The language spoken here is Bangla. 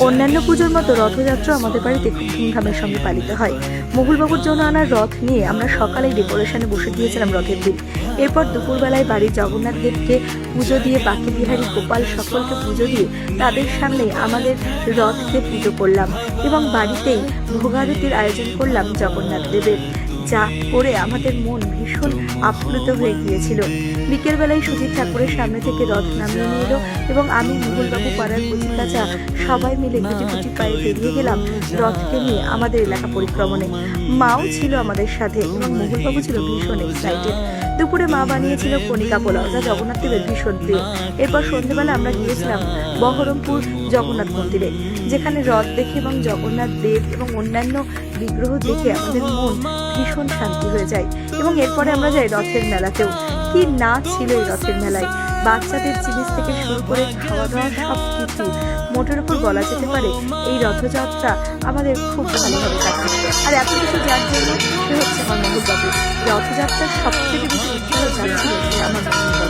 অন্যান্য পুজোর মতো রথযাত্রা আমাদের বাড়িতে খুব ধুমধামের সঙ্গে পালিত হয়। মহুলবাবুর জন্য আনা রথ নিয়ে আমরা সকালেই ডেকোরেশনে বসে দিয়েছিলাম রথের দিন। এরপর দুপুরবেলায় বাড়ির জগন্নাথ দেবকে পুজো দিয়ে, বাকি বিহারী, গোপাল সকলকে পুজো দিয়ে তাদের সামনে আমাদের রথকে পুজো করলাম এবং বাড়িতেই ভোগারতির আয়োজন করলাম জগন্নাথ দেবের, যা করে আমাদের মন ভীষণ আপ্লুত হয়ে গিয়েছিল। বিকেলবেলায় সুধীর ঠাকুরের সামনে থেকে রথ নামিয়ে নিয়ে এলো এবং আমি, মহুলবাবু, পাড়ার কচিকাঁচা সবাই মিলে গুটি গুটি পায়ে বেরিয়ে গেলাম রথকে নিয়ে আমাদের এলাকা পরিক্রমণে। মাও ছিল আমাদের সাথে এবং মহুলবাবু ছিল ভীষণ এক্সাইটেড। দুপুরে মা বানিয়েছিল কণিকা পোলাও, যা জগন্নাথ দেবের ভীষণ প্রিয়। এরপর সন্ধ্যেবেলা আমরা গিয়েছিলাম বহরমপুর জগন্নাথ মন্দিরে, যেখানে রথ দেখে এবং জগন্নাথ দেব এবং অন্যান্য বিগ্রহ দেখে আমাদের মন ভীষণ শান্তি হয়ে যায়। এবং এরপরে আমরা যাই রথের মেলাতেও। কি নাচ ছিল এই রথের মেলায়! বাচ্চাদের জিনিস থেকে শুরু করে খাওয়া দাওয়া সব কিছু মোটের উপর বলা যেতে পারে এই রথযাত্রা আমাদের খুব ভালোভাবে কাটে। আর এত কিছু যার জন্য সে হচ্ছে আমার মহুলবাবু। রথযাত্রার সব থেকে বেশি উৎসাহ যাচ্ছিল সে আমার মহুলবাবু।